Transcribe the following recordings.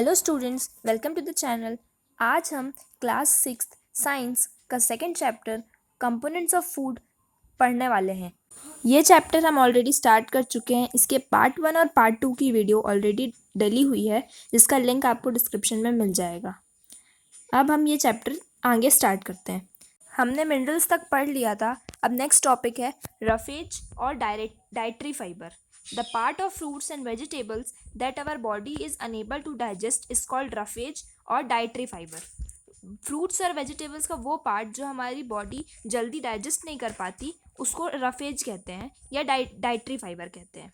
Hello students, welcome to the channel. आज हम class 6 science का second chapter components of food पढ़ने वाले हैं। ये चैप्टर हम ऑलरेडी स्टार्ट कर चुके हैं। इसके पार्ट 1 और पार्ट 2 की वीडियो ऑलरेडी डली हुई है, जिसका लिंक आपको डिस्क्रिप्शन में मिल जाएगा। अब हम ये चैप्टर आगे स्टार्ट करते हैं। हमने मिनरल्स तक पढ़ लिया था। अब नेक्स्ट टॉपिक है रफेज और dietary fibre. The part of fruits and vegetables that our body is unable to digest is called roughage और डाइटरी फाइबर। फ्रूट्स और वेजिटेबल्स का वो पार्ट जो हमारी बॉडी जल्दी डाइजेस्ट नहीं कर पाती, उसको रफेज कहते हैं या डाइटरी फाइबर कहते हैं।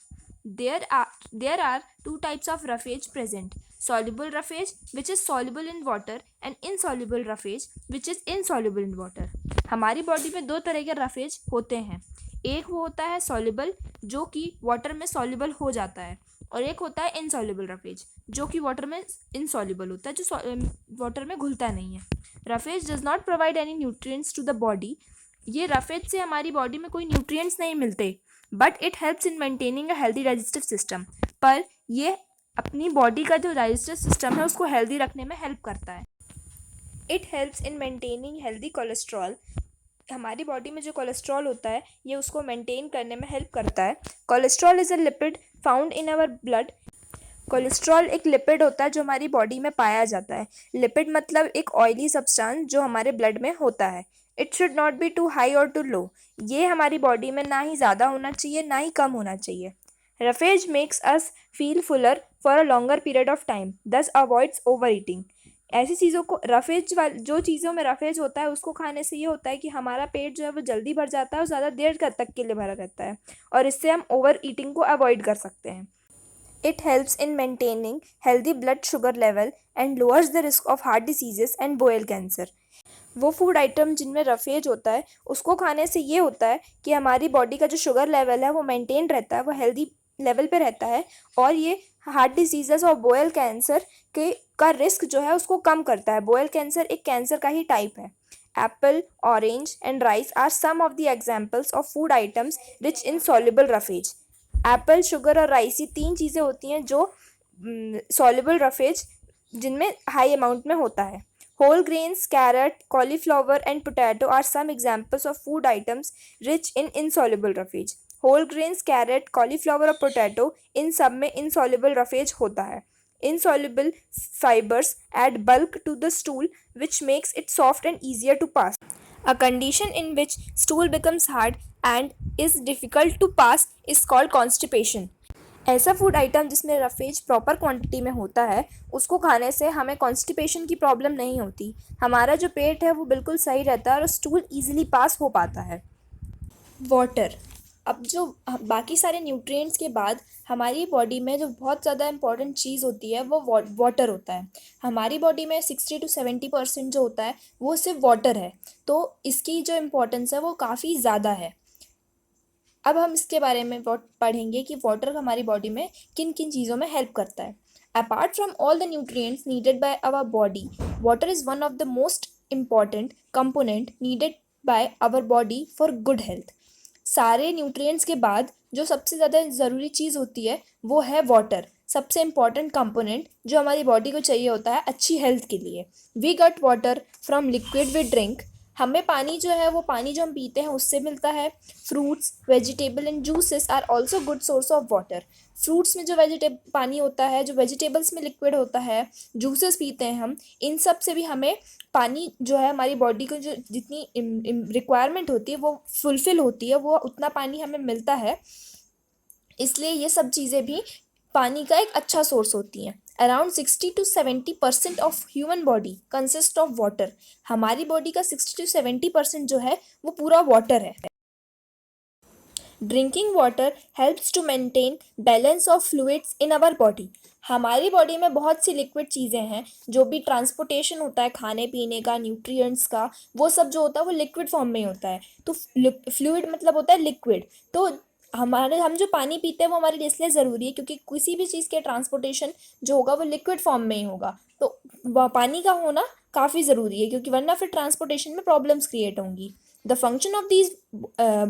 There are two types of roughage present: soluble roughage, which is soluble in water, and insoluble roughage, which is insoluble in water. हमारी बॉडी में दो तरह के रफेज होते हैं। एक वो होता है soluble, जो कि वाटर में soluble हो जाता है, और एक होता है insoluble रफेज, जो कि वाटर में insoluble होता है, जो वाटर में घुलता नहीं है। Roughage does not provide any nutrients to the body. ये रफेज से हमारी बॉडी में कोई न्यूट्रिएंट्स नहीं मिलते, but it helps in maintaining a healthy digestive system. पर ये अपनी बॉडी का जो डाइजेस्टिव सिस्टम है उसको हेल्दी रखने में हेल्प करता है। It helps in maintaining healthy cholesterol. हमारी बॉडी में जो कोलेस्ट्रॉल होता है, ये उसको मेंटेन करने में हेल्प करता है। Cholesterol is a lipid found in our blood. Cholesterol एक लिपिड होता है जो हमारी बॉडी में पाया जाता है। लिपिड मतलब एक ऑयली सब्सटेंस जो हमारे ब्लड में होता है। It should not be too high और टू लो। ये हमारी बॉडी में ना ही ज़्यादा होना चाहिए, ना ही कम होना चाहिए। Roughage makes us feel Fuller for a longer period of time, दस अवॉइड्स ओवर ईटिंग। ऐसी चीज़ों को जो चीज़ों में रफेज होता है उसको खाने से ये होता है कि हमारा पेट जो है वो जल्दी भर जाता है और ज़्यादा देर तक के लिए भरा रहता है, और इससे हम ओवर ईटिंग को अवॉइड कर सकते हैं। It helps in maintaining healthy blood sugar level and lowers the risk of heart diseases and bowel cancer. वो फूड आइटम जिनमें रफेज होता है उसको खाने से ये होता है कि हमारी बॉडी का जो शुगर लेवल है वो मेंटेन रहता है, वो हेल्दी लेवल पे रहता है, और ये हार्ट डिजीजेस और बोयल कैंसर का रिस्क जो है उसको कम करता है। बोयल कैंसर एक कैंसर का ही टाइप है। Apple, orange and rice are some of the examples of food items rich in soluble roughage. Apple, sugar और राइस, ये तीन चीज़ें होती हैं जो सॉल्युबल रफेज जिनमें हाई अमाउंट में होता है। Whole grains, carrot, cauliflower and potato are some examples of food items rich in insoluble roughage. Whole grains, carrot, cauliflower और पोटैटो, इन सब में इनसॉल्युबल रफेज होता है। Insoluble fibers add bulk to the stool, which makes it soft and easier to pass. A condition in which stool becomes hard and is difficult to pass is called constipation. ऐसा food item जिसमें roughage proper quantity में होता है उसको खाने से हमें constipation की प्रॉब्लम नहीं होती। हमारा जो पेट है वो बिल्कुल सही रहता है और स्टूल ईजिली पास हो पाता है। वाटर। अब जो बाकी सारे न्यूट्रिएंट्स के बाद हमारी बॉडी में जो बहुत ज़्यादा इम्पॉर्टेंट चीज़ होती है वो वाटर होता है। हमारी बॉडी में 60 to 70% जो होता है वो सिर्फ वाटर है, तो इसकी जो इम्पोर्टेंस है वो काफ़ी ज़्यादा है। अब हम इसके बारे में पढ़ेंगे कि वाटर हमारी बॉडी में किन किन चीज़ों में हेल्प करता है। Apart from all the nutrients needed by our body, water is one of the most important component needed by our body for good health. सारे न्यूट्रिएंट्स के बाद जो सबसे ज़्यादा ज़रूरी चीज़ होती है वो है वाटर, सबसे इम्पॉर्टेंट कंपोनेंट जो हमारी बॉडी को चाहिए होता है अच्छी हेल्थ के लिए। We get water from liquid we drink. हमें पानी जो है वो पानी जो हम पीते हैं उससे मिलता है। Fruits, vegetable and juices are also good source of water. Fruits में जो पानी होता है, जो वेजिटेबल्स में लिक्विड होता है, जूसेस पीते हैं हम, इन सब से भी हमें पानी जो है हमारी बॉडी को जो जितनी रिक्वायरमेंट होती है वो फुलफ़िल होती है, वो उतना पानी हमें मिलता है। इसलिए ये सब चीज़ें भी पानी का एक अच्छा सोर्स होती हैं। Around 60 to 70% of human body consist of water. हमारी बॉडी का 60 to 70% जो है वो पूरा वाटर है। Drinking water helps to maintain balance of fluids in our body. हमारी बॉडी में बहुत सी लिक्विड चीज़ें हैं, जो भी ट्रांसपोर्टेशन होता है खाने पीने का, न्यूट्रिएंट्स का, वो सब जो होता है वो लिक्विड फॉर्म में ही होता है। तो फ्लूइड मतलब होता है लिक्विड। तो हम जो पानी पीते हैं वो हमारे लिए इसलिए ज़रूरी है क्योंकि किसी भी चीज़ के ट्रांसपोर्टेशन जो होगा वो लिक्विड फॉर्म में ही होगा। तो पानी का होना काफ़ी ज़रूरी है, क्योंकि वरना फिर ट्रांसपोर्टेशन में प्रॉब्लम्स क्रिएट होंगी। The function of these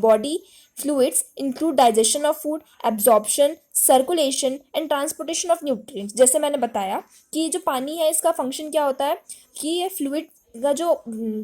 body fluids include digestion of food, absorption, circulation and transportation of nutrients. जैसे मैंने बताया कि ये जो पानी है इसका फंक्शन क्या होता है कि ये फ्लूइड का जो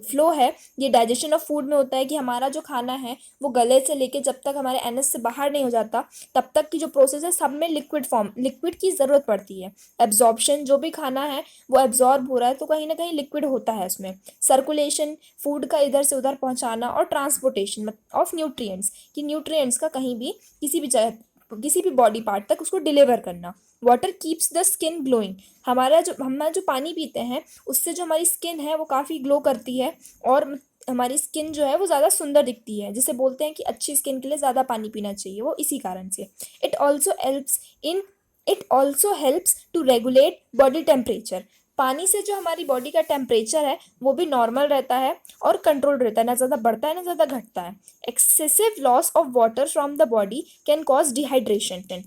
फ्लो है ये डाइजेशन ऑफ फूड में होता है कि हमारा जो खाना है वो गले से लेके जब तक हमारे एनएस से बाहर नहीं हो जाता तब तक की जो प्रोसेस है सब में लिक्विड की ज़रूरत पड़ती है। एब्जॉर्प्शन, जो भी खाना है वो एब्जॉर्ब हो रहा है तो कहीं ना कहीं लिक्विड होता है उसमें। सर्कुलेशन, फूड का इधर से उधर पहुंचाना। और ट्रांसपोर्टेशन ऑफ न्यूट्रिएंट्स, कि न्यूट्रिएंट्स का कहीं भी किसी भी जगह किसी भी बॉडी पार्ट तक उसको डिलीवर करना। Water keeps the skin glowing, हम जो पानी पीते हैं उससे जो हमारी स्किन है वो काफ़ी ग्लो करती है और हमारी स्किन जो है वो ज़्यादा सुंदर दिखती है, जिसे बोलते हैं कि अच्छी स्किन के लिए ज़्यादा पानी पीना चाहिए, वो इसी कारण से। It also helps in it also helps to regulate body temperature, पानी से जो हमारी बॉडी का टेम्परेचर है वो भी नॉर्मल रहता है और कंट्रोल रहता है, ना ज़्यादा बढ़ता है ना ज़्यादा घटता है। Excessive loss of water from the body can cause dehydration,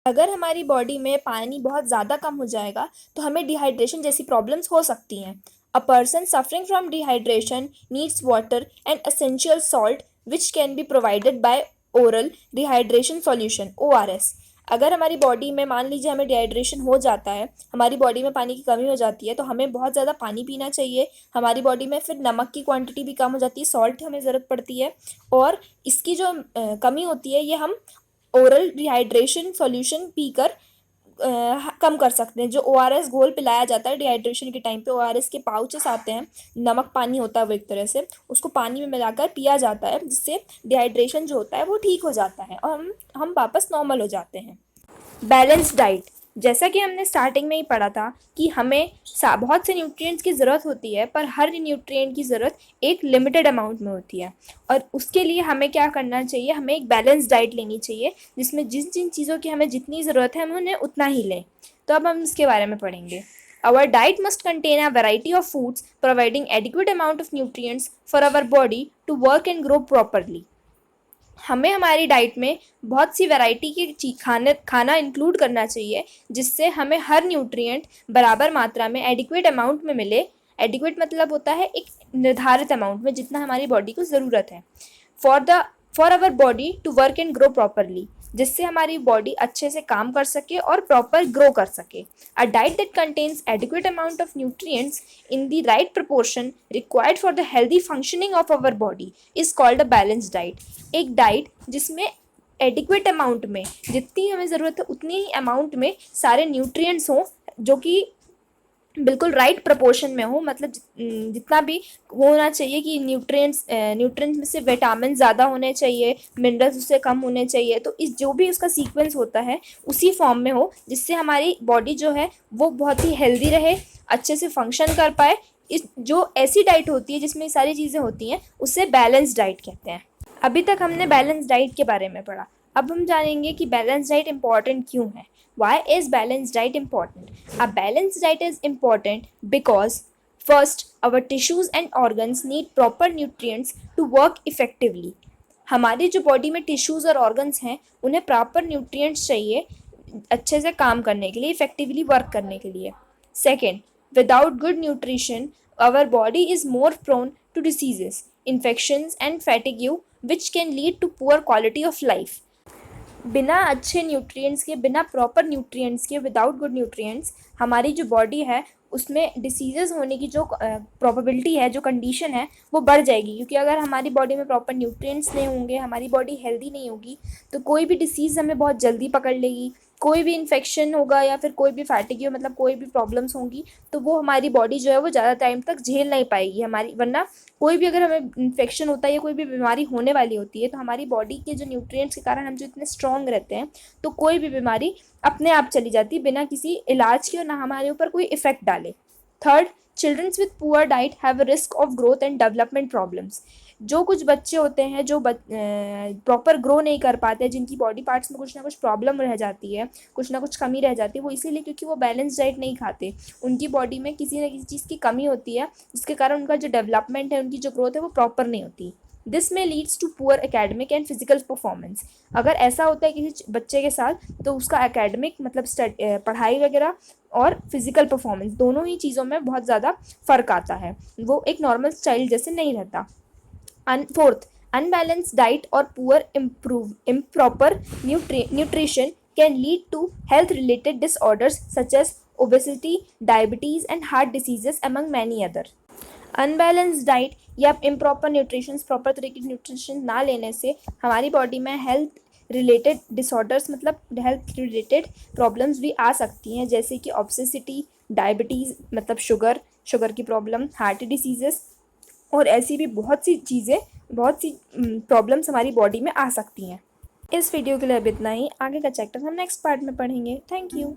अगर हमारी बॉडी में पानी बहुत ज़्यादा कम हो जाएगा तो हमें डिहाइड्रेशन जैसी प्रॉब्लम्स हो सकती हैं। A person suffering from dehydration needs water and essential salt which can be provided by oral dehydration solution ORS। अगर हमारी बॉडी में मान लीजिए हमें डिहाइड्रेशन हो जाता है, हमारी बॉडी में पानी की कमी हो जाती है, तो हमें बहुत ज़्यादा पानी पीना चाहिए। हमारी बॉडी में फिर नमक की क्वांटिटी भी कम हो जाती है, सॉल्ट हमें ज़रूरत पड़ती है और इसकी जो कमी होती है ये हम ओरल डिहाइड्रेशन सॉल्यूशन पीकर कम कर सकते हैं। जो ORS घोल पिलाया जाता है डिहाइड्रेशन के टाइम पे, ORS के पाउचेस आते हैं, नमक पानी होता है वो एक तरह से, उसको पानी में मिलाकर पिया जाता है जिससे डिहाइड्रेशन जो होता है वो ठीक हो जाता है और हम वापस नॉर्मल हो जाते हैं। बैलेंस डाइट, जैसा कि हमने स्टार्टिंग में ही पढ़ा था कि हमें बहुत से न्यूट्रिएंट्स की ज़रूरत होती है पर हर न्यूट्रिएंट की ज़रूरत एक लिमिटेड अमाउंट में होती है और उसके लिए हमें क्या करना चाहिए, हमें एक बैलेंस डाइट लेनी चाहिए जिसमें जिन जिन चीज़ों की हमें जितनी ज़रूरत है हम उन्हें उतना ही लें। तो अब हम इसके बारे में पढ़ेंगे। Our diet must contain a variety of foods providing adequate amount of nutrients for our body to work and grow properly. हमें हमारी डाइट में बहुत सी वैरायटी के खाना इंक्लूड करना चाहिए जिससे हमें हर न्यूट्रिएंट बराबर मात्रा में एडिक्वेट अमाउंट में मिले। एडिक्वेट मतलब होता है एक निर्धारित अमाउंट में जितना हमारी बॉडी को ज़रूरत है for our body to work and grow properly, जिससे हमारी बॉडी अच्छे से काम कर सके और प्रॉपर ग्रो कर सके। A diet that contains adequate amount of nutrients in the right proportion required for the healthy functioning of our body is called a balanced diet. एक डाइट जिसमें एडिक्वेट अमाउंट में जितनी हमें ज़रूरत है उतनी ही अमाउंट में सारे न्यूट्रिएंट्स हों जो कि बिल्कुल राइट प्रपोर्शन में हो, मतलब जितना भी होना चाहिए कि न्यूट्रिएंट्स में से विटामिन ज़्यादा होने चाहिए, मिनरल्स उससे कम होने चाहिए, तो इस जो भी उसका सीक्वेंस होता है उसी फॉर्म में हो जिससे हमारी बॉडी जो है वो बहुत ही हेल्दी रहे, अच्छे से फंक्शन कर पाए। इस जो ऐसी डाइट होती है जिसमें सारी चीज़ें होती हैं उसे बैलेंस डाइट कहते हैं। अभी तक हमने बैलेंस डाइट के बारे में पढ़ा, अब हम जानेंगे कि बैलेंस डाइट इम्पॉर्टेंट क्यों है। Why is balanced diet important? A balanced diet is important because first, our tissues and organs need proper nutrients to work effectively. हमारी जो बॉडी में टिश्यूज़ और ऑर्गन्स हैं उन्हें प्रॉपर न्यूट्रिएंट्स चाहिए अच्छे से काम करने के लिए, इफेक्टिवली वर्क करने के लिए। Second, without good nutrition our body is more prone to diseases, infections and fatigue which can lead to poor quality of life. बिना अच्छे न्यूट्रिएंट्स के, बिना प्रॉपर न्यूट्रिएंट्स के, विदाउट गुड न्यूट्रिएंट्स हमारी जो बॉडी है उसमें डिसीज़ेज़ होने की जो प्रोबेबिलिटी है, जो कंडीशन है वो बढ़ जाएगी, क्योंकि अगर हमारी बॉडी में प्रॉपर न्यूट्रिएंट्स नहीं होंगे, हमारी बॉडी हेल्दी नहीं होगी तो कोई भी डिसीज़ हमें बहुत जल्दी पकड़ लेगी, कोई भी इन्फेक्शन होगा या फिर कोई भी फैटिग मतलब कोई भी प्रॉब्लम्स होंगी तो वो हमारी बॉडी जो है वो ज़्यादा टाइम तक झेल नहीं पाएगी हमारी। वरना कोई भी अगर हमें इन्फेक्शन होता है या कोई भी बीमारी होने वाली होती है तो हमारी बॉडी के जो न्यूट्रिएंट्स के कारण हम जो इतने स्ट्रॉन्ग रहते हैं तो कोई भी बीमारी अपने आप चली जाती है बिना किसी इलाज के और ना हमारे ऊपर कोई इफेक्ट डाले। Third, childrens with poor diet have a risk of growth and development problems. जो कुछ बच्चे होते हैं जो प्रॉपर ग्रो नहीं कर पाते, जिनकी बॉडी पार्ट्स में कुछ ना कुछ प्रॉब्लम रह जाती है, कुछ ना कुछ कमी रह जाती है, वो इसीलिए क्योंकि वो बैलेंस डाइट नहीं खाते, उनकी बॉडी में किसी न किसी चीज़ की कमी होती है जिसके कारण उनका जो डेवलपमेंट है, उनकी जो ग्रोथ है वो प्रॉपर नहीं होती। दिस में leads to poor academic and physical performance. अगर ऐसा होता है किसी बच्चे के साथ तो उसका एकेडमिक मतलब पढ़ाई वगैरह और फिजिकल परफॉर्मेंस दोनों ही चीज़ों में बहुत ज़्यादा फ़र्क आता है, वो एक नॉर्मल चाइल्ड जैसे नहीं रहता। Fourth, unbalanced diet or poor improper nutrition can lead to health-related disorders such as obesity, diabetes, and heart diseases, among many other. Unbalance diet या इम्प्रॉपर न्यूट्रिशन, प्रॉपर तरीके की न्यूट्रिशन ना लेने से हमारी बॉडी में हेल्थ रिलेटेड डिसऑर्डर्स मतलब health related problems भी आ सकती हैं, जैसे कि ऑब्सेसिटी, डायबिटीज़ मतलब शुगर की प्रॉब्लम, हार्ट डिसीजेस और ऐसी भी बहुत सी चीज़ें, बहुत सी प्रॉब्लम्स हमारी बॉडी में आ सकती हैं। इस वीडियो के लिए अब इतना ही। आगे का चैप्टर हम नेक्स्ट पार्ट में पढ़ेंगे। Thank you.